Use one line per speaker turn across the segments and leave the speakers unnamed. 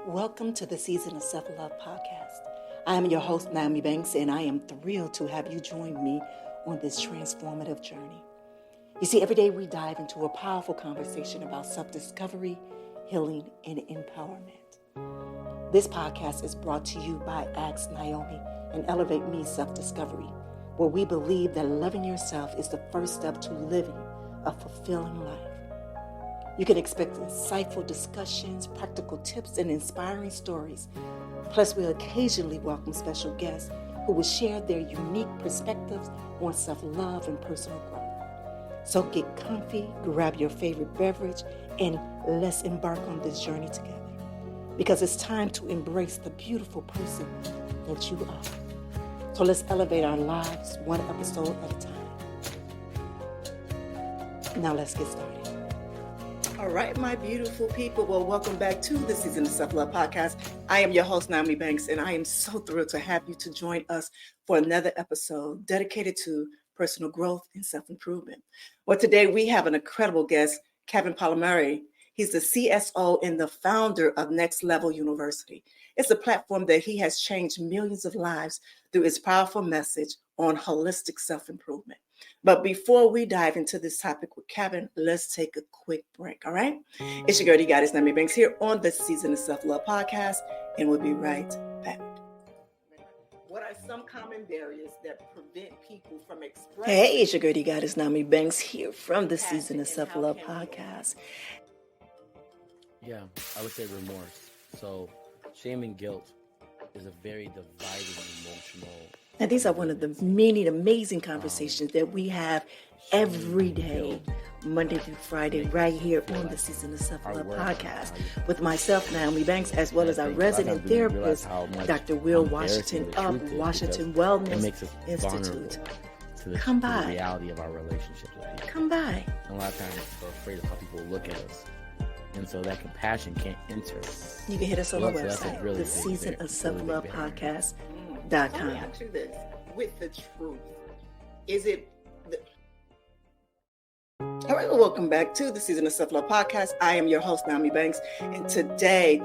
Welcome to the Season of Self-Love podcast. I am your host, Nyomi Banks, and I am thrilled to have you join me on this transformative journey. You see, every day we dive into a powerful conversation about self-discovery, healing, and empowerment. This podcast is brought to you by Ask Nyomi and Elevate Me Self-Discovery, where we believe that loving yourself is the first step to living a fulfilling life. You can expect insightful discussions, practical tips, and inspiring stories. Plus, we'll occasionally welcome special guests who will share their unique perspectives on self-love and personal growth. So get comfy, grab your favorite beverage, and let's embark on this journey together. Because it's time to embrace the beautiful person that you are. So let's elevate our lives one episode at a time. Now let's get started. All right, my beautiful people. Well, welcome back to the Season of Self-Love podcast. I am your host, Nyomi Banks, and I am so thrilled to have you to join us for another episode dedicated to personal growth and self-improvement. Well, today we have an incredible guest, Kevin Palmieri. He's the CSO and the founder of NmW&x. It's a platform that he has changed millions of lives through his powerful message on holistic self-improvement. But before we dive into this topic with Kevin, let's take a quick break, all right? It's your girl, you got it, Nyomi Banks, here on the Season of Self-Love podcast, and we'll be right back. What are some common barriers that prevent people from expressing? Hey, it's your girl, you got it, Nyomi Banks, here from the Season of Self-Love podcast.
Yeah, I would say remorse. So shame and guilt is a very dividing emotional.
Now, these are one of the many amazing conversations that we have every day, Monday through Friday, right here on the Season of Self-Love podcast with myself, Nyomi Banks, as well as our resident therapist, Dr. Will Washington of Washington Wellness Institute. Come by.
The reality of our relationships with people.
Come by.
And a lot of times we're afraid of how people look at us. And so that compassion can't enter.
You can hit us on the website, the Season of Self-Love podcast.
Let me ask you this, with the truth, is it All right, well, welcome back to the Season of Self-Love podcast. I am your host, Nyomi Banks, and today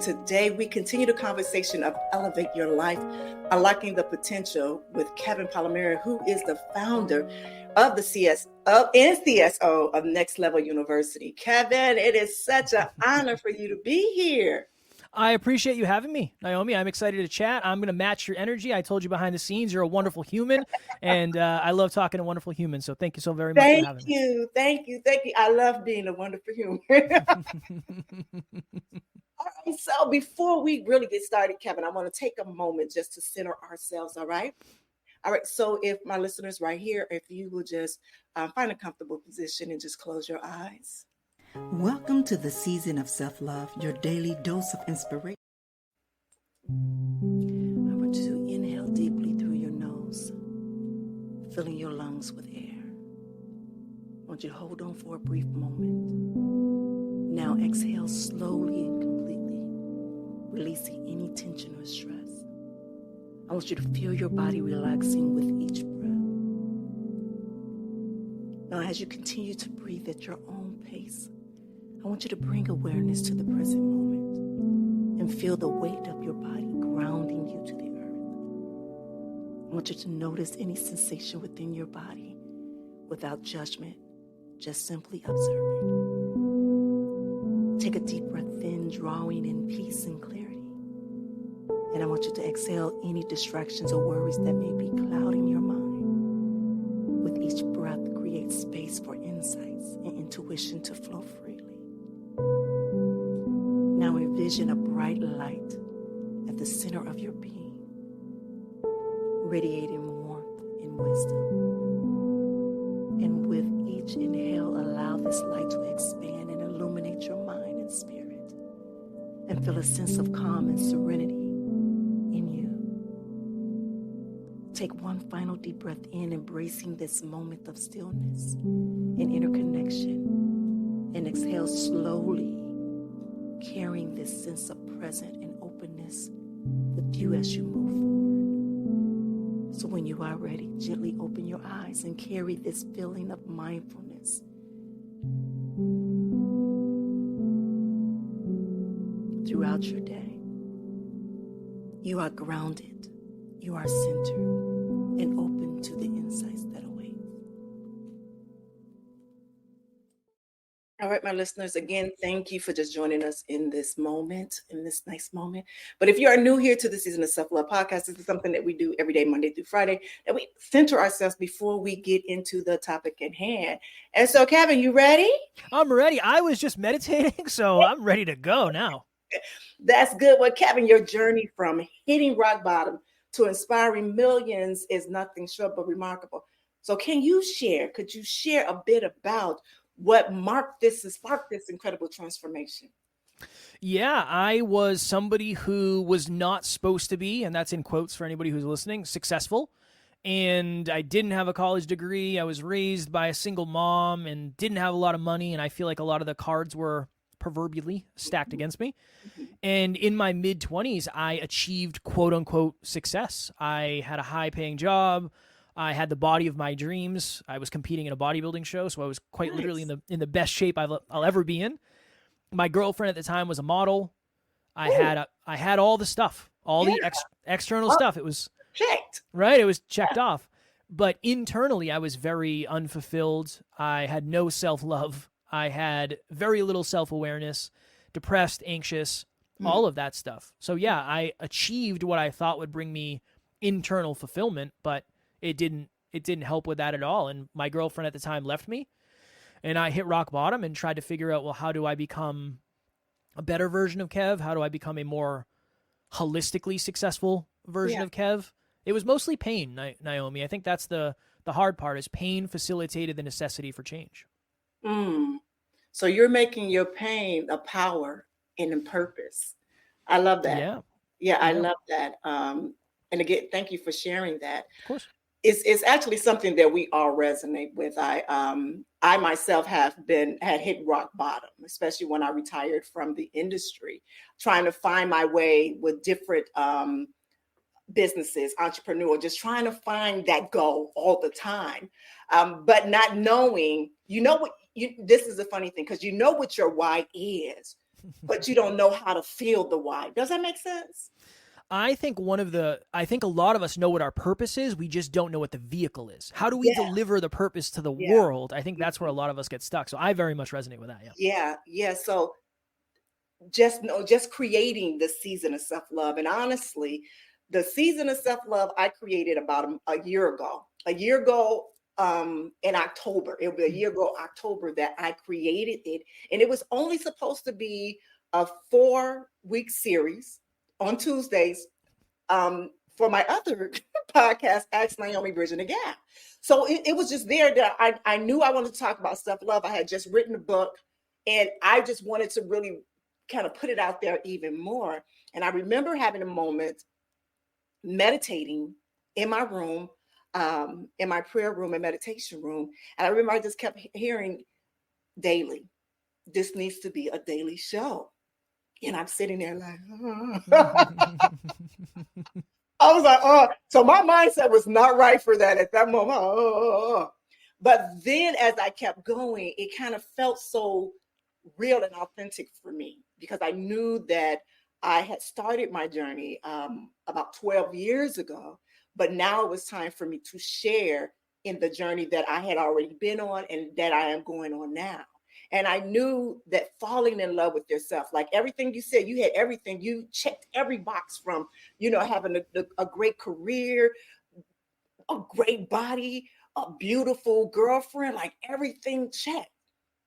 we continue the conversation of Elevate Your Life, Unlocking the Potential with Kevin Palmieri, who is the founder of the CSO of NmW&x. Kevin, it is such an honor for you to be here.
I appreciate you having me, Nyomi. I'm excited to chat. I'm going to match your energy. I told you behind the scenes, you're a wonderful human, and I love talking to wonderful humans. So thank you so very much for having me.
Thank you. I love being a wonderful human. All right, so before we really get started, Kevin, I want to take a moment just to center ourselves, all right? All right, so if my listeners right here, if you will just find a comfortable position and just close your eyes.
Welcome to the Season of Self-Love, your daily dose of inspiration. I want you to inhale deeply through your nose, filling your lungs with air. I want you to hold on for a brief moment. Now exhale slowly and completely, releasing any tension or stress. I want you to feel your body relaxing with each breath. Now, as you continue to breathe at your own pace, I want you to bring awareness to the present moment and feel the weight of your body grounding you to the earth. I want you to notice any sensation within your body without judgment, just simply observing. Take a deep breath in, drawing in peace and clarity. And I want you to exhale any distractions or worries that may be clouding your mind. With each breath, create space for insights and intuition to flow freely. Now envision a bright light at the center of your being, radiating warmth and wisdom. And with each inhale, allow this light to expand and illuminate your mind and spirit, and feel a sense of calm and serenity in you. Take one final deep breath in, embracing this moment of stillness and interconnection, and exhale slowly, carrying this sense of presence and openness with you as you move forward. So when you are ready, gently open your eyes and carry this feeling of mindfulness throughout your day. You are grounded. You are centered and open to the insights that await.
All right, my listeners, again, thank you for just joining us in this moment, in this nice moment. But if you are new here to the Season of Self-Love podcast, this is something that we do every day, Monday through Friday, that we center ourselves before we get into the topic at hand. And so, Kevin, you ready?
I'm ready. I was just meditating, so I'm ready to go now.
That's good. Well, Kevin, your journey from hitting rock bottom to inspiring millions is nothing short but remarkable. So could you share a bit about what sparked this incredible transformation?
Yeah, I was somebody who was not supposed to be, and that's in quotes for anybody who's listening, successful. And I didn't have a college degree. I was raised by a single mom and didn't have a lot of money. And I feel like a lot of the cards were proverbially stacked against me. And in my mid-20s, I achieved quote-unquote success. I had a high-paying job. I had the body of my dreams. I was competing in a bodybuilding show, so I was quite literally in the best shape I'll ever be in. My girlfriend at the time was a model. I had all the stuff, the external stuff. It was
checked.
Right, it was checked off. But internally, I was very unfulfilled. I had no self-love. I had very little self-awareness, depressed, anxious, all of that stuff. So yeah, I achieved what I thought would bring me internal fulfillment, but it didn't help with that at all. And my girlfriend at the time left me, and I hit rock bottom and tried to figure out, well, how do I become a better version of Kev? How do I become a more holistically successul version of Kev? It was mostly pain, Naomi. I think that's the hard part, is pain facilitated the necessity for change.
So you're making your pain a power and a purpose. I love that. Yeah, I love that. And again, thank you for sharing that.
Of course.
It's actually something that we all resonate with. I myself had hit rock bottom, especially when I retired from the industry, trying to find my way with different businesses, entrepreneur, just trying to find that goal all the time, but not knowing, this is a funny thing, because you know what your why is, but you don't know how to feel the why. Does that make sense?
I think a lot of us know what our purpose is. We just don't know what the vehicle is. How do we deliver the purpose to the world? I think that's where a lot of us get stuck. So I very much resonate with that.
Yeah. So just creating the season of self-love. And honestly, the season of self-love I created about a year ago. In October. It'll be a year ago, October, that I created it. And it was only supposed to be a 4-week series on Tuesdays for my other podcast, Ask Naomi Bridging the Gap. So it was just there that I knew I wanted to talk about self-love. I had just written a book, and I just wanted to really kind of put it out there even more. And I remember having a moment meditating in my room, in my prayer room and meditation room. And I remember I just kept hearing daily, this needs to be a daily show. And I'm sitting there like, I was like, oh, so my mindset was not right for that at that moment. But then as I kept going, it kind of felt so real and authentic for me, because I knew that I had started my journey about 12 years ago, but now it was time for me to share in the journey that I had already been on and that I am going on now. And I knew that falling in love with yourself, like everything you said, you had everything, you checked every box from, having a great career, a great body, a beautiful girlfriend, like everything checked.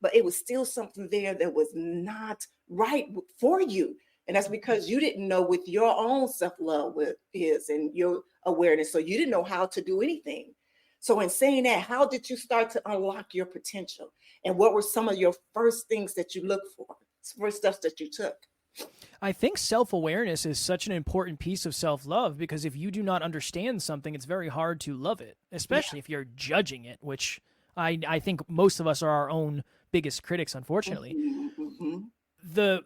But it was still something there that was not right for you. And that's because you didn't know what your own self-love is and your awareness. So you didn't know how to do anything. So in saying that, how did you start to unlock your potential? And what were some of your first things that you looked for, first steps that you took?
I think self-awareness is such an important piece of self-love, because if you do not understand something, it's very hard to love it, especially if you're judging it, which I think most of us are our own biggest critics, unfortunately.
Mm-hmm.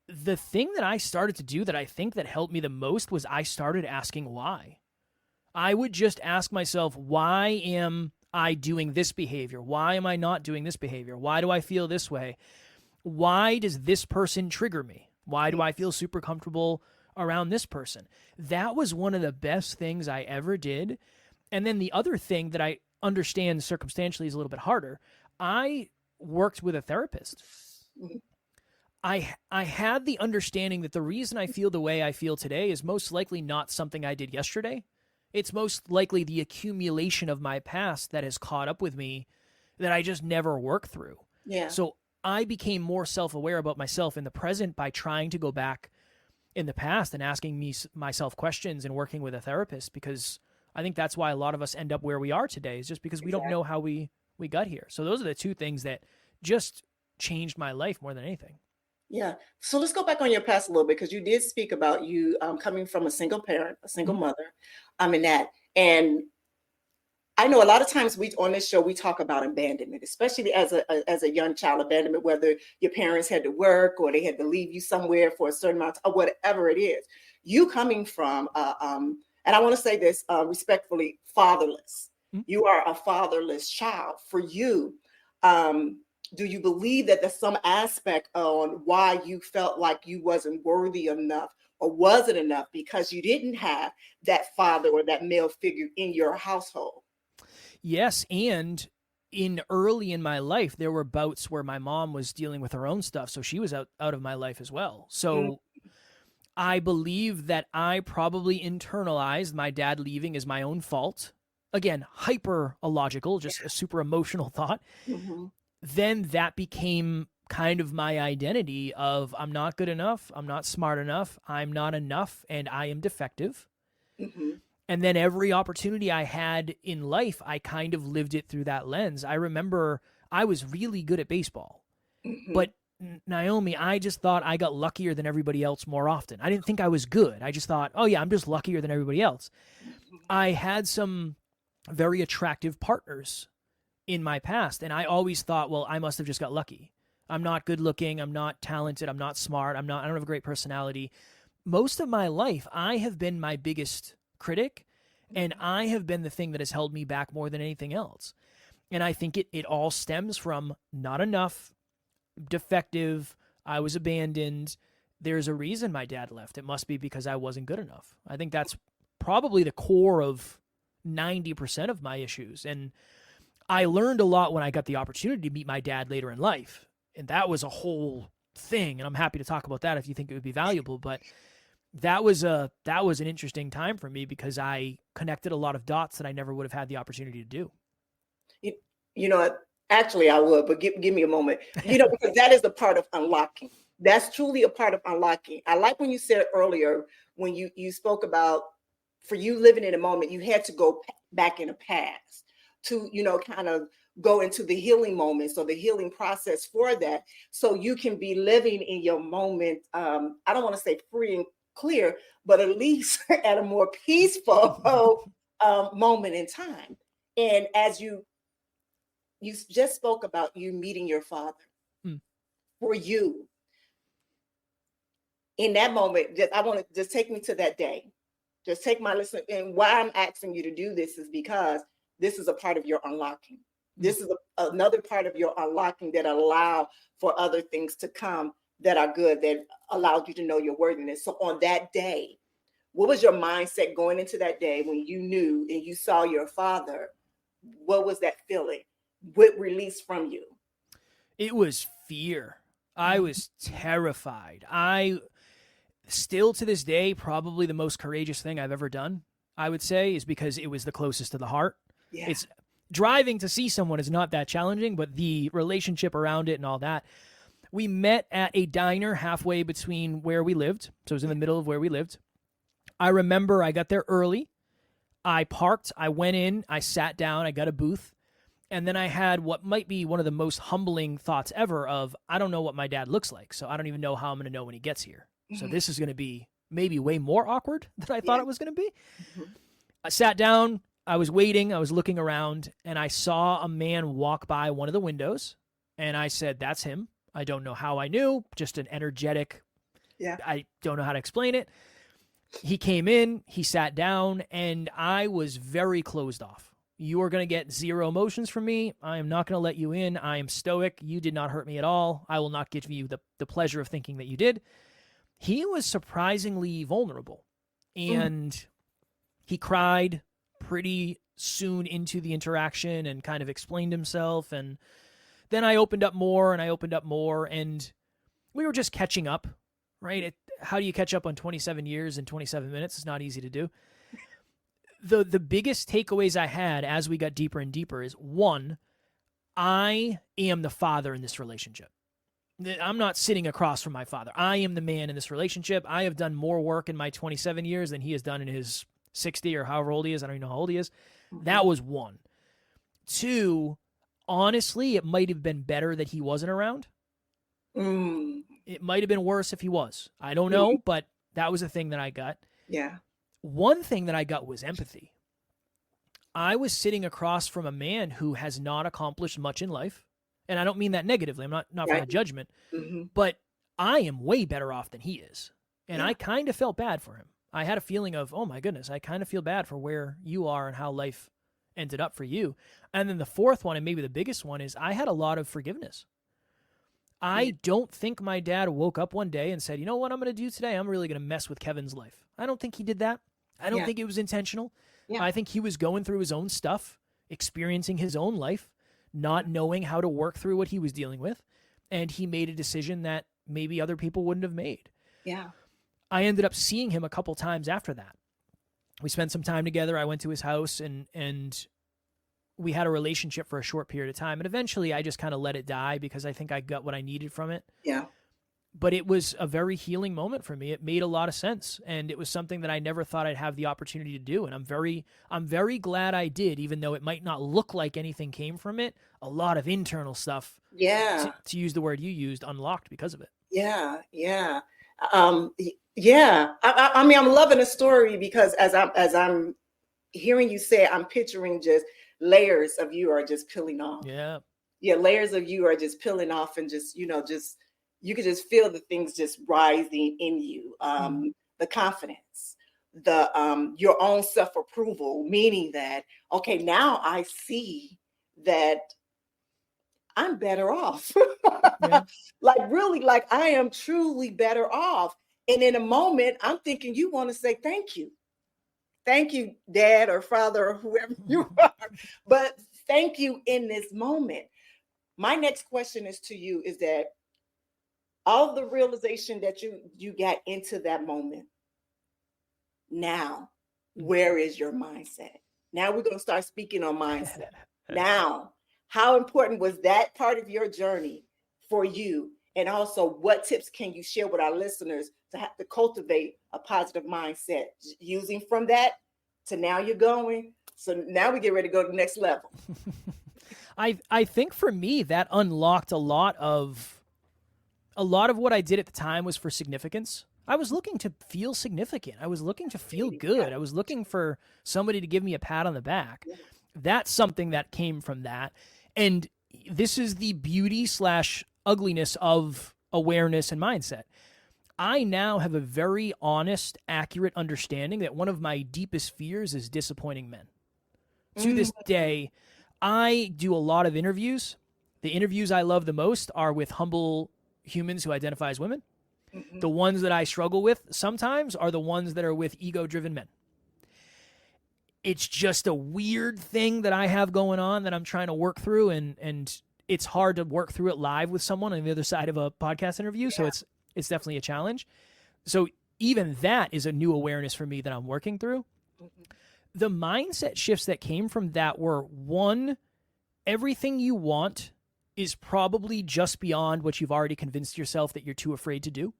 The thing that I started to do that I think that helped me the most was I started asking why. I would just ask myself, why am I doing this behavior? Why am I not doing this behavior? Why do I feel this way? Why does this person trigger me? Why do I feel super comfortable around this person. That was one of the best things I ever did. And then the other thing that I understand circumstantially is a little bit harder. I worked with a therapist. I had the understanding that the reason I feel the way I feel today is most likely not something I did yesterday. It's most likely the accumulation of my past that has caught up with me that I just never worked through.
Yeah.
So I became more self-aware about myself in the present by trying to go back in the past and asking myself questions and working with a therapist, because I think that's why a lot of us end up where we are today, is just because we don't know how we got here. So those are the two things that just changed my life more than anything.
Yeah. So let's go back on your past a little bit, because you did speak about you coming from a single parent, a single mother. In that. And I know a lot of times on this show, we talk about abandonment, especially as a young child, abandonment, whether your parents had to work or they had to leave you somewhere for a certain amount of time, whatever it is. You coming from, and I want to say this respectfully, fatherless. You are a fatherless child. For you, do you believe that there's some aspect on why you felt like you wasn't worthy enough or wasn't enough because you didn't have that father or that male figure in your household?
Yes, and early in my life, there were bouts where my mom was dealing with her own stuff, so she was out of my life as well. So I believe that I probably internalized my dad leaving as my own fault. Again, hyper illogical, just a super emotional thought. Then that became kind of my identity of I'm not good enough, I'm not smart enough, I'm not enough, and I am defective. And then every opportunity I had in life, I kind of lived it through that lens. I remember I was really good at baseball, but Nyomi, I just thought I got luckier than everybody else more often. I didn't think I was good. I just thought, oh yeah, I'm just luckier than everybody else. I had some very attractive partners in my past, and I always thought, well, I must have just got lucky. I'm not good looking, I'm not talented, I'm not smart, I don't have a great personality. Most of my life, I have been my biggest critic, and I have been the thing that has held me back more than anything else. And I think it all stems from not enough, defective, I was abandoned. There's a reason my dad left. It must be because I wasn't good enough. I think that's probably the core of 90% of my issues. And I learned a lot when I got the opportunity to meet my dad later in life. And that was a whole thing. And I'm happy to talk about that if you think it would be valuable. But that was an interesting time for me because I connected a lot of dots that I never would have had the opportunity to do.
You know, actually I would, but give me a moment, because that is a part of unlocking. That's truly a part of unlocking. I like when you said earlier, when you spoke about, for you living in a moment, you had to go back in the past to, kind of go into the healing moments or the healing process for that. So you can be living in your moment. I don't want to say free and clear, but at least at a more peaceful moment in time. And as you just spoke about you meeting your father, for you in that moment, I want to just take me to that day. Just take my listen. And why I'm asking you to do this is because this is a part of your unlocking. This is another part of your unlocking that allow for other things to come that are good, that allowed you to know your worthiness. So on that day, what was your mindset going into that day when you knew and you saw your father? What was that feeling? What released from you?
It was fear. I was terrified. I still to this day, probably the most courageous thing I've ever done, I would say, is because it was the closest to the heart.
Yeah.
It's driving to see someone is not that challenging, but the relationship around it and all that. We met at a diner halfway between where we lived. So it was in the middle of where we lived. I remember I got there early. I parked. I went in. I sat down. I got a booth. And then I had what might be one of the most humbling thoughts ever of, I don't know what my dad looks like, so I don't even know how I'm going to know when he gets here. So this is going to be maybe way more awkward than I thought it was going to be. I sat down. I was waiting. I was looking around, and I saw a man walk by one of the windows, and I said, that's him. I don't know how I knew, just an energetic, I don't know how to explain it. He came in, he sat down, and I was very closed off. You are going to get zero emotions from me. I am not going to let you in. I am stoic. You did not hurt me at all. I will not give you the pleasure of thinking that you did. he was surprisingly vulnerable. And he cried pretty soon into the interaction and kind of explained himself. And then I opened up more and I opened up more, and we were just catching up, right? How do you catch up on 27 years in 27 minutes? It's not easy to do. The biggest takeaways I had as we got deeper and deeper is, one, I am the father in this relationship. I'm not sitting across from my father. I am the man in this relationship. I have done more work in my 27 years than he has done in his 60 or however old he is. I don't even know how old he is. That was one. Two, honestly, it might have been better that he wasn't around. It might have been worse if he was. I don't know, but that was a thing that I got.
Yeah.
One thing that I got was empathy. I was sitting across from a man who has not accomplished much in life. And I don't mean that negatively. I'm not for a judgment. But I am way better off than he is. And I kind of felt bad for him. I had a feeling of, oh my goodness, I kind of feel bad for where you are and how life ended up for you. And then the fourth one, and maybe the biggest one, is I had a lot of forgiveness. I don't think my dad woke up one day and said, you know what I'm going to do today? I'm really going to mess with Kevin's life. I don't think he did that. I don't think it was intentional. I think he was going through his own stuff, experiencing his own life, not knowing how to work through what he was dealing with. And he made a decision that maybe other people wouldn't have made.
Yeah.
I ended up seeing him a couple times after that. We spent some time together. I went to his house and we had a relationship for a short period of time. And eventually I just kind of let it die because I think I got what I needed from it.
Yeah.
But it was a very healing moment for me. It made a lot of sense. And it was something that I never thought I'd have the opportunity to do. And I'm very glad I did, even though it might not look like anything came from it. A lot of internal stuff, to use the word you used, unlocked because of it.
Yeah. Yeah. Yeah. I mean, I'm loving the story because as I'm hearing you say, I'm picturing just layers of you are just peeling off.
Yeah.
Yeah. Layers of you are just peeling off, and just, you could just feel the things just rising in you. The confidence, your own self-approval, meaning that, okay, now I see that I'm better off. Like really, like I am truly better off. And in a moment, I'm thinking you want to say thank you. Thank you, Dad or Father or whoever you are. But thank you in this moment. My next question is to you is that all the realization that you got into that moment, now, where is your mindset? Now we're going to start speaking on mindset. Now, how important was that part of your journey for you? And also, what tips can you share with our listeners to have to cultivate a positive mindset? Using from that to now you're going. So now we get ready to go to the next level.
I think for me, that unlocked a lot of what I did at the time was for significance. I was looking to feel significant. I was looking to feel good. I was looking for somebody to give me a pat on the back. That's something that came from that. And this is the beauty / ugliness of awareness and mindset. I now have a very honest, accurate understanding that one of my deepest fears is disappointing men. To this day, I do a lot of interviews. The interviews I love the most are with humble humans who identify as women. The ones that I struggle with sometimes are the ones that are with ego-driven men. It's just a weird thing that I have going on that I'm trying to work through, and it's hard to work through it live with someone on the other side of a podcast interview. So it's definitely a challenge. So even that is a new awareness for me that I'm working through. The mindset shifts that came from that were, one, everything you want is probably just beyond what you've already convinced yourself that you're too afraid to do.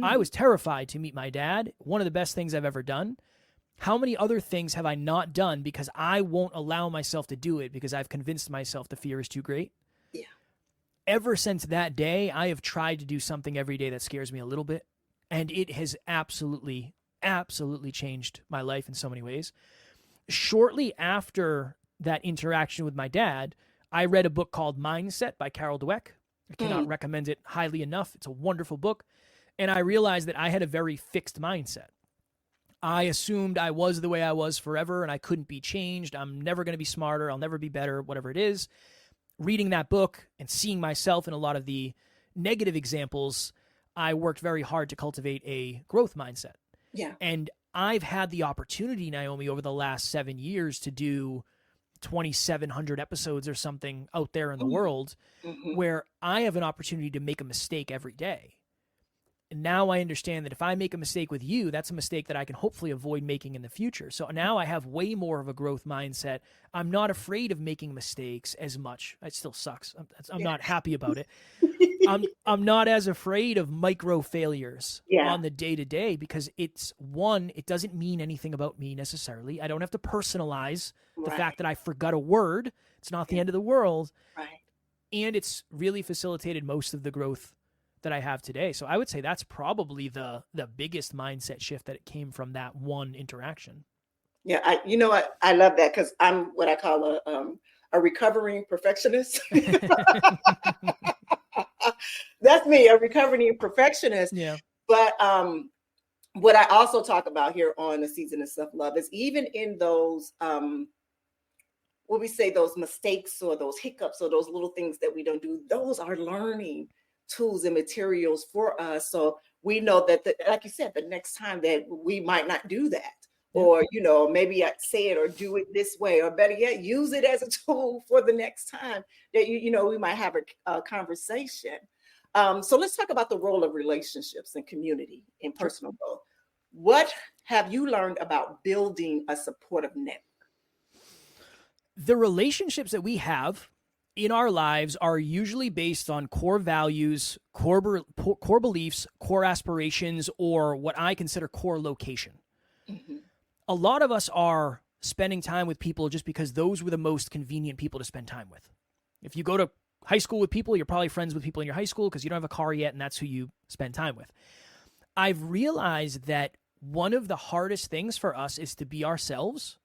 I was terrified to meet my dad. One of the best things I've ever done. How many other things have I not done because I won't allow myself to do it because I've convinced myself the fear is too great?
Yeah.
Ever since that day, I have tried to do something every day that scares me a little bit. And it has absolutely, absolutely changed my life in so many ways. Shortly after that interaction with my dad, I read a book called Mindset by Carol Dweck. I cannot recommend it highly enough. It's a wonderful book. And I realized that I had a very fixed mindset. I assumed I was the way I was forever and I couldn't be changed. I'm never going to be smarter. I'll never be better, whatever it is. Reading that book and seeing myself in a lot of the negative examples, I worked very hard to cultivate a growth mindset.
Yeah.
And I've had the opportunity, Nyomi, over the last 7 years to do 2,700 episodes or something out there in the world, where I have an opportunity to make a mistake every day. And now I understand that if I make a mistake with you, that's a mistake that I can hopefully avoid making in the future. So now I have way more of a growth mindset. I'm not afraid of making mistakes as much. It still sucks. I'm not happy about it. I'm not as afraid of micro failures on the day to day, because it doesn't mean anything about me necessarily. I don't have to personalize the fact that I forgot a word. It's not the end of the world.
Right.
And it's really facilitated most of the growth that I have today. So I would say that's probably the biggest mindset shift that it came from that one interaction.
Yeah, you know what? I love that, because I'm what I call a recovering perfectionist. That's me, a recovering perfectionist.
Yeah.
But what I also talk about here on the Season of Self-Love is even in those what we say, those mistakes or those hiccups or those little things that we don't do, those are learning tools and materials for us. So we know that, like you said, the next time that we might not do that, or, maybe I say it or do it this way, or better yet, use it as a tool for the next time that, we might have a conversation. So let's talk about the role of relationships and community in personal growth. What have you learned about building a supportive network?
The relationships that we have in our lives are usually based on core values, core beliefs, core aspirations, or what I consider core location. Mm-hmm. A lot of us are spending time with people just because those were the most convenient people to spend time with. If you go to high school with people, you're probably friends with people in your high school because you don't have a car yet, and that's who you spend time with. I've realized that one of the hardest things for us is to be ourselves.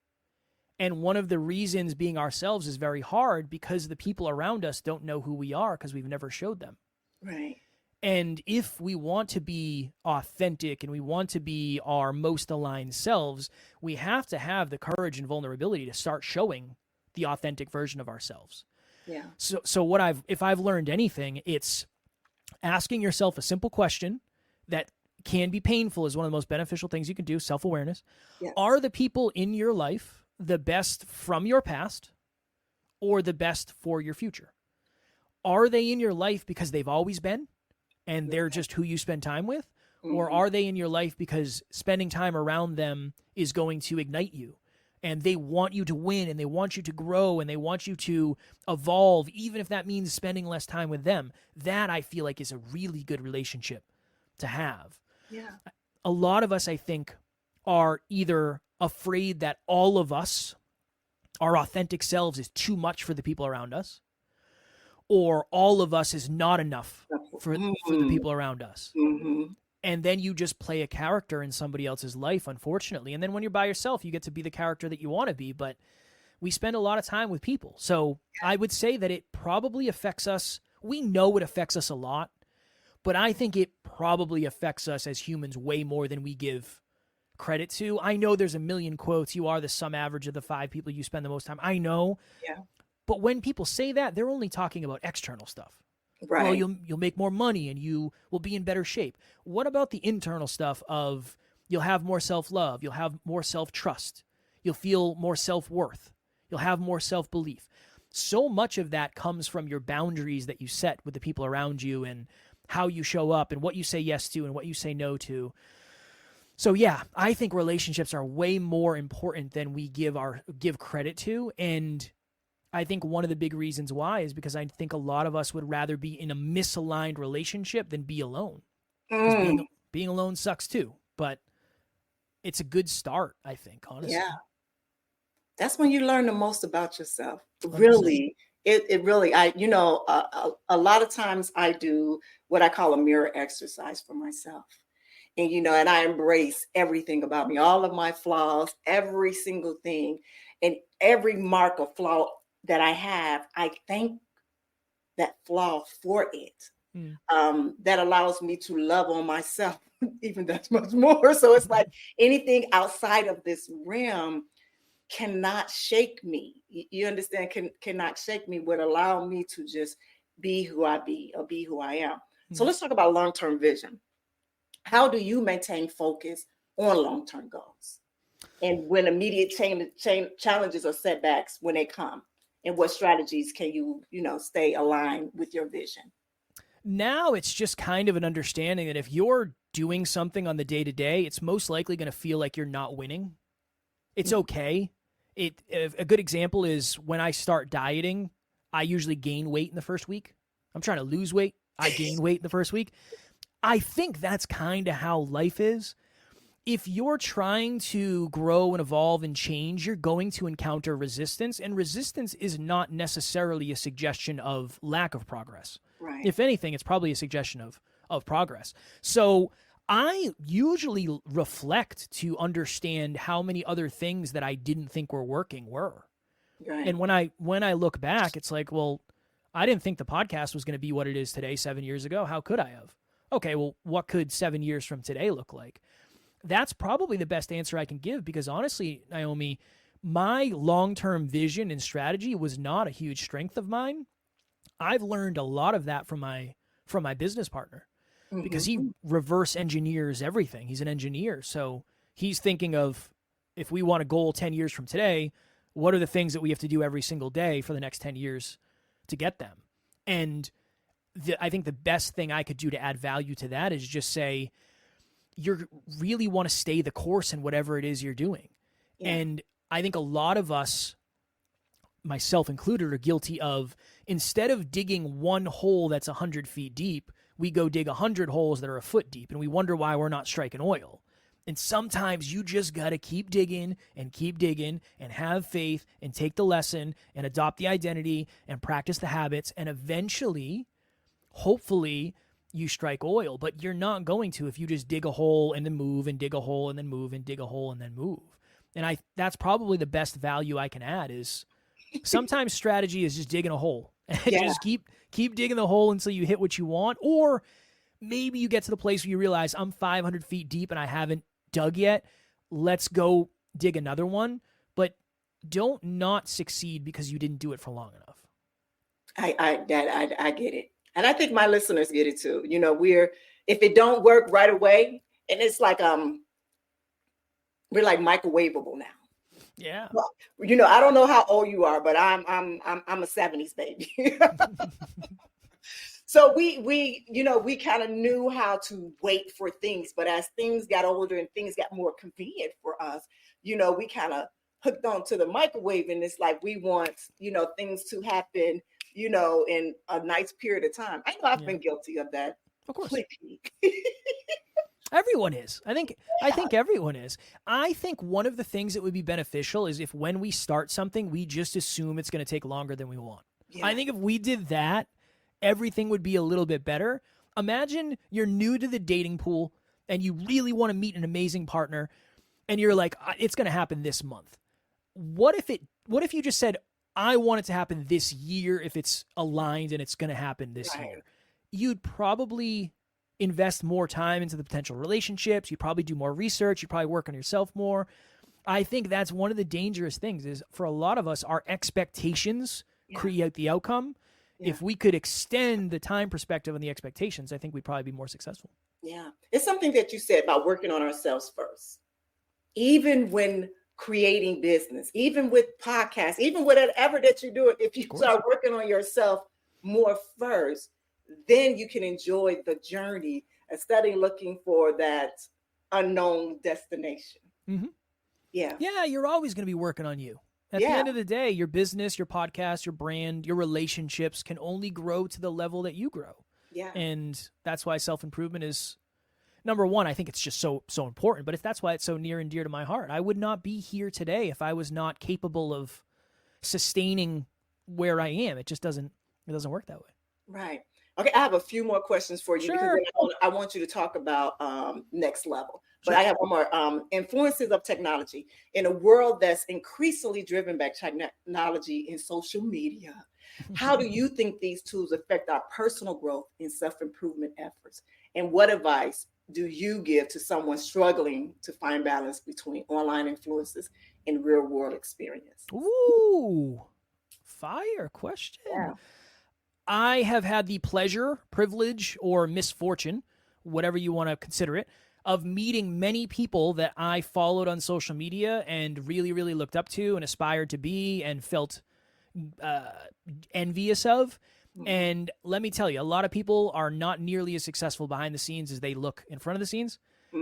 And one of the reasons being ourselves is very hard because the people around us don't know who we are because we've never showed them.
Right.
And if we want to be authentic and we want to be our most aligned selves, we have to have the courage and vulnerability to start showing the authentic version of ourselves.
Yeah.
So if I've learned anything, it's asking yourself a simple question that can be painful, is one of the most beneficial things you can do, self-awareness. Yeah. Are the people in your life the best from your past or the best for your future? Are they in your life because they've always been and they're just who you spend time with? Mm-hmm. Or are they in your life because spending time around them is going to ignite you and they want you to win and they want you to grow and they want you to evolve, even if that means spending less time with them? That I feel like is a really good relationship to have.
Yeah.
A lot of us, I think, are either afraid that all of us, our authentic selves, is too much for the people around us, or all of us is not enough for the people around us.
Mm-hmm.
And then you just play a character in somebody else's life, unfortunately. And then when you're by yourself, you get to be the character that you want to be. But we spend a lot of time with people. So I would say that it probably affects us. We know it affects us a lot, but I think it probably affects us as humans way more than we give credit to. I know there's a million quotes. You are the sum average of the 5 people you spend the most time. I know.
Yeah.
But when people say that, they're only talking about external stuff.
Right.
Well, you'll make more money and you will be in better shape. What about the internal stuff of you'll have more self-love, you'll have more self-trust, you'll feel more self-worth, you'll have more self-belief? So much of that comes from your boundaries that you set with the people around you and how you show up and what you say yes to and what you say no to. So yeah, I think relationships are way more important than we give credit to. And I think one of the big reasons why is because I think a lot of us would rather be in a misaligned relationship than be alone. Being alone sucks too, but it's a good start, I think, honestly.
Yeah. That's when you learn the most about yourself.
100%.
Really. It really, a lot of times I do what I call a mirror exercise for myself. And, and I embrace everything about me, all of my flaws, every single thing, and every mark of flaw that I have, I thank that flaw for it. That allows me to love on myself even that much more. So it's like anything outside of this realm cannot shake me. You understand? Cannot shake me, would allow me to just be who I be or be who I am. So let's talk about long-term vision. How do you maintain focus on long-term goals? And when immediate challenges or setbacks, when they come, and what strategies can you, stay aligned with your vision?
Now it's just kind of an understanding that if you're doing something on the day to day, it's most likely going to feel like you're not winning. It's okay. A good example is when I start dieting, I usually gain weight in the first week. I'm trying to lose weight. I gain weight in the first week. I think that's kind of how life is. If you're trying to grow and evolve and change, you're going to encounter resistance, and resistance is not necessarily a suggestion of lack of progress.
Right.
If anything, it's probably a suggestion of progress. So I usually reflect to understand how many other things that I didn't think were working were.
Right.
And when I look back, it's like, well, I didn't think the podcast was going to be what it is today 7 years ago. How could I have? Okay, well, what could 7 years from today look like? That's probably the best answer I can give, because honestly, Nyomi, my long-term vision and strategy was not a huge strength of mine. I've learned a lot of that from my business partner, because he reverse engineers everything. He's an engineer. So he's thinking of, if we want a goal 10 years from today, what are the things that we have to do every single day for the next 10 years to get them? And I think the best thing I could do to add value to that is just say, you really want to stay the course in whatever it is you're doing. Yeah. And I think a lot of us, myself included, are guilty of, instead of digging one hole that's 100 feet deep, we go dig 100 holes that are a foot deep, and we wonder why we're not striking oil. And sometimes you just got to keep digging and have faith and take the lesson and adopt the identity and practice the habits. And eventually, hopefully, you strike oil. But you're not going to if you just dig a hole and then move and dig a hole and then move and dig a hole and then move. And that's probably the best value I can add is sometimes strategy is just digging a hole.
Yeah.
Just keep digging the hole until you hit what you want. Or maybe you get to the place where you realize I'm 500 feet deep and I haven't dug yet. Let's go dig another one. But don't not succeed because you didn't do it for long enough.
I get it. And I think my listeners get it too. If it don't work right away, and it's like, we're like microwavable now.
Yeah.
Well, I don't know how old you are, but I'm a 70s baby. So we kind of knew how to wait for things, but as things got older and things got more convenient for us, we kind of hooked on to the microwave, and it's like we want, things to happen, in a nice period of time. I know I've been guilty of that.
Of course.
Quickly.
Everyone is. I think everyone is. I think one of the things that would be beneficial is if when we start something, we just assume it's going to take longer than we want. Yeah. I think if we did that, everything would be a little bit better. Imagine you're new to the dating pool and you really want to meet an amazing partner, and you're like, it's going to happen this month. What if you just said, I want it to happen this year if it's aligned and it's going to happen this year? You'd probably invest more time into the potential relationships. You'd probably do more research. You'd probably work on yourself more. I think that's one of the dangerous things is, for a lot of us, our expectations create the outcome. Yeah. If we could extend the time perspective on the expectations, I think we'd probably be more successful.
Yeah. It's something that you said about working on ourselves first. Even when creating business, even with podcasts, even whatever that you're doing, if you start working on yourself more first, then you can enjoy the journey instead of looking for that unknown destination.
Mm-hmm.
Yeah.
Yeah, you're always going to be working on you. At the end of the day, your business, your podcast, your brand, your relationships can only grow to the level that you grow.
Yeah.
And that's why self-improvement is, number one, I think it's just so important, but that's why it's so near and dear to my heart. I would not be here today if I was not capable of sustaining where I am. It just doesn't work that way.
Right. Okay, I have a few more questions for you.
Sure.
Because I want you to talk about next level. But I have one more. Influences of technology. In a world that's increasingly driven by technology and social media, how do you think these tools affect our personal growth and self-improvement efforts? And what advice do you give to someone struggling to find balance between online influences and real-world experience?
Ooh, fire question.
Yeah.
I have had the pleasure, privilege, or misfortune, whatever you want to consider it, of meeting many people that I followed on social media and really, really looked up to and aspired to be and felt envious of. And let me tell you, a lot of people are not nearly as successful behind the scenes as they look in front of the scenes.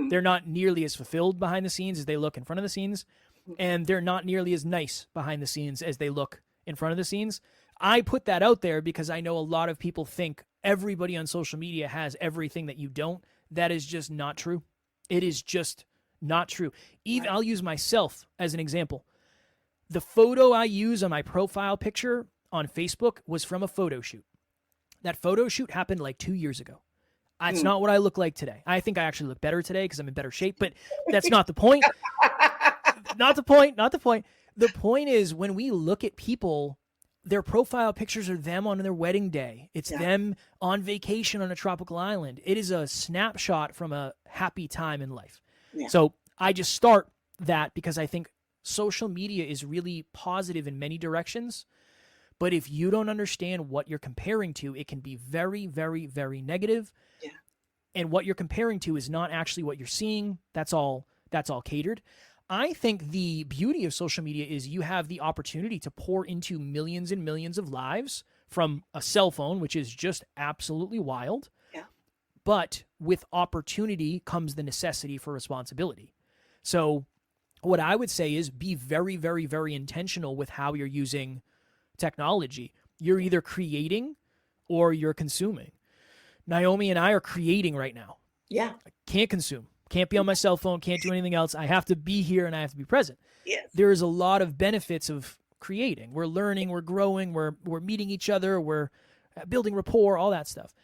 They're not nearly as fulfilled behind the scenes as they look in front of the scenes. And they're not nearly as nice behind the scenes as they look in front of the scenes. I put that out there because I know a lot of people think everybody on social media has everything that you don't. That is just not true. It is just not true. Even I'll use myself as an example. The photo I use on my profile picture on Facebook was from a photo shoot. That photo shoot happened like 2 years ago. It's not what I look like today. I think I actually look better today because I'm in better shape, but that's not the point. Not the point. The point is when we look at people, their profile pictures are them on their wedding day. It's them on vacation on a tropical island. It is a snapshot from a happy time in life. Yeah. So I just start that because I think social media is really positive in many directions. But if you don't understand what you're comparing to, it can be very, very, very negative. Yeah. And what you're comparing to is not actually what you're seeing. That's all catered. I think the beauty of social media is you have the opportunity to pour into millions and millions of lives from a cell phone, which is just absolutely wild. Yeah. But with opportunity comes the necessity for responsibility. So what I would say is be very, very, very intentional with how you're using technology. You're either creating or you're consuming. Nyomi and I are creating right now. Yeah. I can't consume. Can't be on my cell phone, can't do anything else. I have to be here and I have to be present. Yes. There is a lot of benefits of creating. We're learning, we're growing, we're meeting each other, we're building rapport, all that stuff.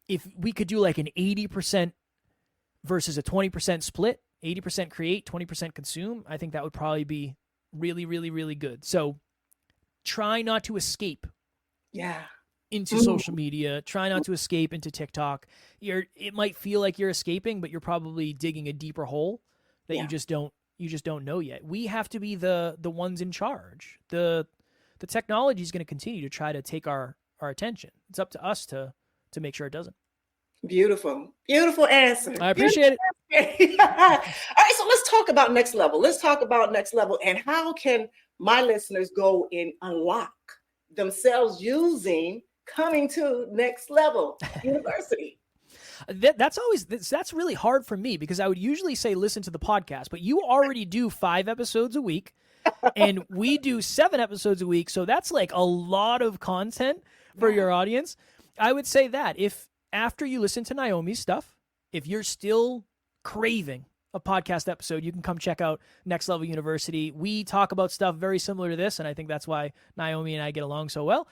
If we could do like an 80% versus a 20% split, 80% create, 20% consume, I think that would probably be really, really, really good. So try not to escape into social media. Try not to escape into TikTok. It might feel like you're escaping, but you're probably digging a deeper hole that you just don't know yet. We have to be the ones in charge. The technology is going to continue to try to take our attention. It's up to us to make sure it doesn't.
Beautiful answer.
I appreciate it.
All right, so let's talk about next level. And how can my listeners go and unlock themselves using coming to Next Level University?
That's really hard for me because I would usually say listen to the podcast, but you already do 5 episodes a week and we do 7 episodes a week. So that's like a lot of content for your audience. I would say that if after you listen to Nyomi's stuff, if you're still craving a podcast episode, you can come check out Next Level University. We talk about stuff very similar to this, and I think that's why Nyomi and I get along so well.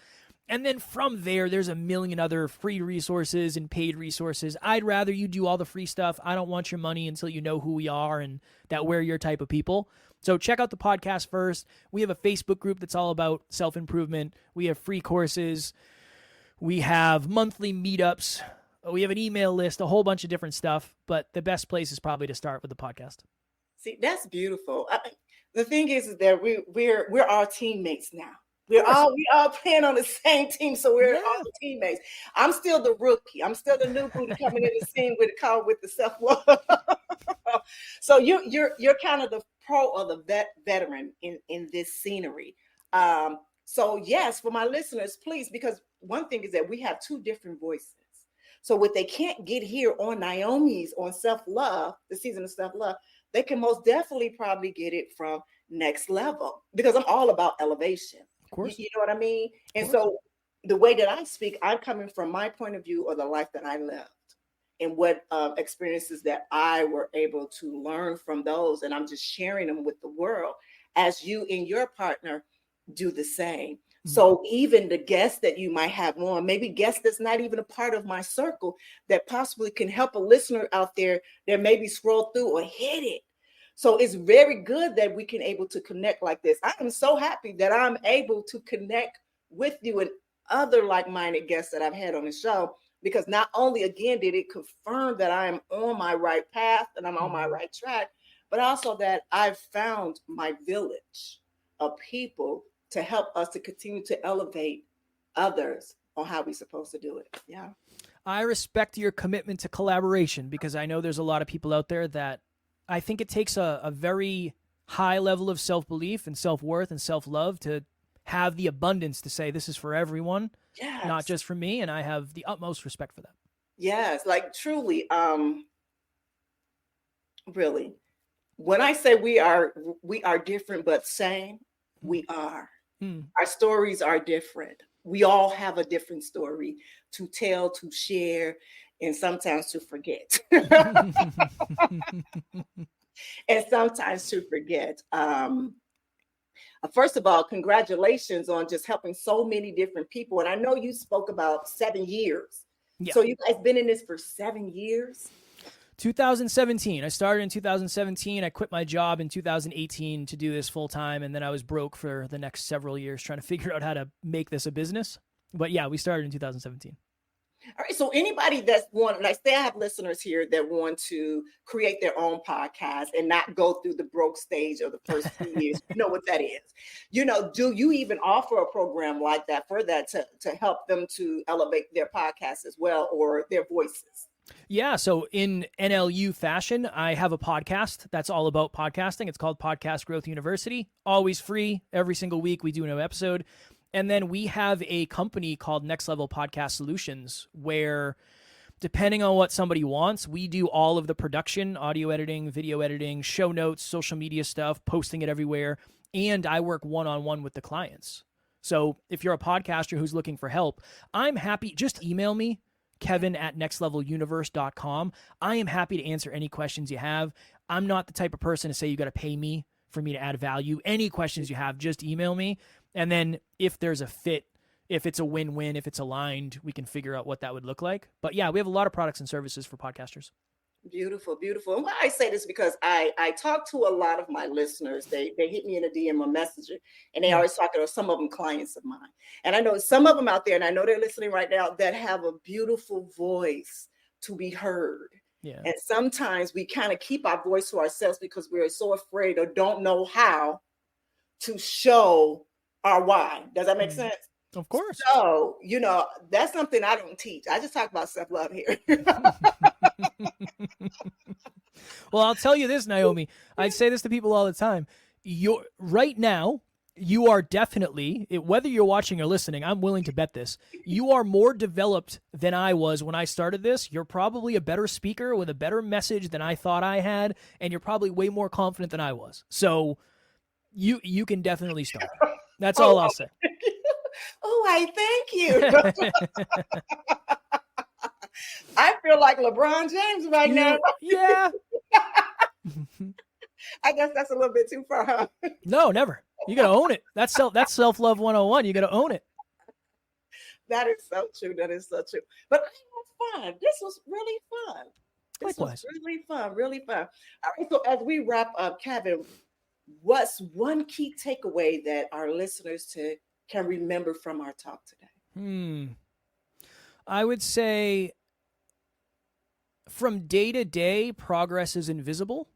And then from there's a million other free resources and paid resources. I'd rather you do all the free stuff. I don't want your money until you know who we are and that we're your type of people. So check out the podcast first. We have a Facebook group that's all about self-improvement. We have free courses. We have monthly meetups. We have an email list, a whole bunch of different stuff. But the best place is probably to start with the podcast.
See, that's beautiful. The thing is that we're all teammates now. We all playing on the same team, so we're all teammates. I'm still the rookie. I'm still the new booty coming in the scene with the self-love. So you're kind of the pro or the veteran in this scenery. So yes, for my listeners, please, because one thing is that we have 2 different voices. So what they can't get here on Nyomi's on self-love, the season of self-love, they can most definitely probably get it from Next Level because I'm all about elevation.
Of course.
You know what I mean? And so the way that I speak, I'm coming from my point of view of the life that I lived and what experiences that I were able to learn from those. And I'm just sharing them with the world as you and your partner do the same. Mm-hmm. So even the guests that you might have on, maybe guests that's not even a part of my circle that possibly can help a listener out there that maybe scroll through or hit it. So it's very good that we can able to connect like this. I am so happy that I'm able to connect with you and other like-minded guests that I've had on the show, because not only, again, did it confirm that I am on my right path and I'm on my right track, but also that I've found my village of people to help us to continue to elevate others on how we're supposed to do it. Yeah.
I respect your commitment to collaboration, because I know there's a lot of people out there that I think it takes a very high level of self-belief and self-worth and self-love to have the abundance to say this is for everyone,
Yes.
not just for me. And I have the utmost respect for that.
Yes, like truly, really. When I say we are different but same, we are. Our stories are different. We all have a different story to tell, to share, and sometimes to forget. And sometimes to forget. First of all, congratulations on just helping so many different people. And I know you spoke about 7 years.
Yeah.
So you guys been in this for 7 years?
2017. I started in 2017. I quit my job in 2018 to do this full time. And then I was broke for the next several years trying to figure out how to make this a business. But yeah, we started in 2017.
All right. So anybody that's like say I have listeners here that want to create their own podcast and not go through the broke stage of the first 2 years, you know what that is. Do you even offer a program like that for that to help them to elevate their podcast as well, or their voices?
Yeah, so in NLU fashion, I have a podcast that's all about podcasting. It's called Podcast Growth University. Always free. Every single week we do a new episode. And then we have a company called Next Level Podcast Solutions, where depending on what somebody wants, we do all of the production, audio editing, video editing, show notes, social media stuff, posting it everywhere. And I work one-on-one with the clients. So if you're a podcaster who's looking for help, I'm happy. Just email me, kevin@nextleveluniverse.com. I am happy to answer any questions you have. I'm not the type of person to say you got to pay me for me to add value. Any questions you have, just email me. And then if there's a fit, if it's a win-win, if it's aligned, we can figure out what that would look like. But yeah, we have a lot of products and services for podcasters.
Beautiful, beautiful. And why I say this because I talk to a lot of my listeners. They hit me in a DM or messenger, and they always talk to some of them clients of mine. And I know some of them out there, and I know they're listening right now, that have a beautiful voice to be heard.
Yeah.
And sometimes we kind of keep our voice to ourselves because we're so afraid or don't know how to show our why. Does that make sense?
Of course.
So, that's something I don't teach. I just talk about self-love here.
Well, I'll tell you this, Nyomi. I say this to people all the time. Right now, you are definitely, whether you're watching or listening, I'm willing to bet this, you are more developed than I was when I started this. You're probably a better speaker with a better message than I thought I had, and you're probably way more confident than I was. So you can definitely start. That's all I'll say.
Oh, I thank you. I feel like LeBron James right now.
Yeah.
I guess that's a little bit too far, huh?
No, never. You got to own it. That's self-love 101. You got to own it.
That is so true. That is so true. But it was fun. This was really fun.
Likewise.
Really fun. All right. So as we wrap up, Kevin, what's one key takeaway that our listeners can remember from our talk today?
I would say from day to day, progress is invisible.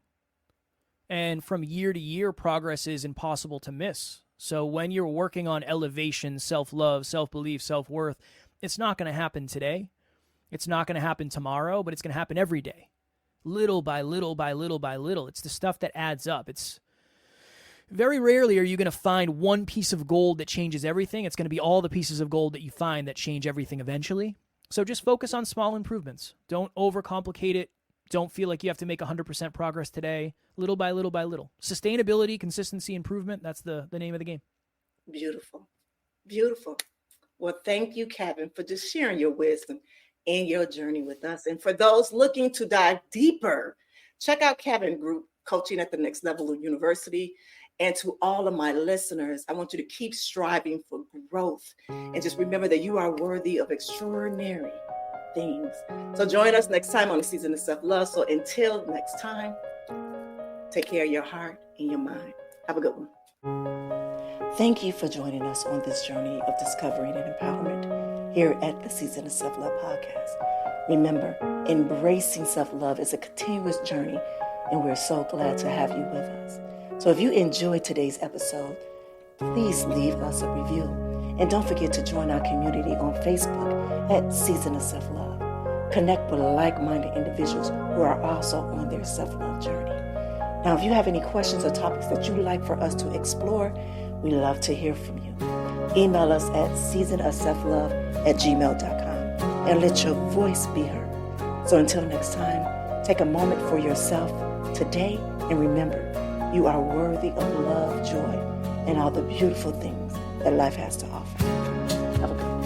And from year to year, progress is impossible to miss. So when you're working on elevation, self-love, self-belief, self-worth, it's not going to happen today. It's not going to happen tomorrow, but it's going to happen every day. Little by little by little by little. It's the stuff that adds up. It's very rarely are you going to find one piece of gold that changes everything. It's going to be all the pieces of gold that you find that change everything eventually. So just focus on small improvements. Don't overcomplicate it. Don't feel like you have to make 100% progress today. Little by little by little. Sustainability, consistency, improvement. That's the name of the game.
Beautiful. Beautiful. Well, thank you, Kevin, for just sharing your wisdom and your journey with us. And for those looking to dive deeper, check out Kevin Group Coaching at the Next Level of University. And to all of my listeners, I want you to keep striving for growth. And just remember that you are worthy of extraordinary things. So join us next time on the Season of Self-Love. So until next time, take care of your heart and your mind. Have a good one.
Thank you for joining us on this journey of discovery and empowerment here at the Season of Self-Love podcast. Remember, embracing self-love is a continuous journey, and we're so glad to have you with us. So if you enjoyed today's episode, please leave us a review And don't forget to join our community on Facebook at Season of Self-Love. Connect with like-minded individuals who are also on their self-love journey. Now, if you have any questions or topics that you'd like for us to explore, we love to hear from you. Email us at seasonofselflove@gmail.com and let your voice be heard. So until next time, take a moment for yourself today and remember, you are worthy of love, joy, and all the beautiful things that life has to offer. Have a good one.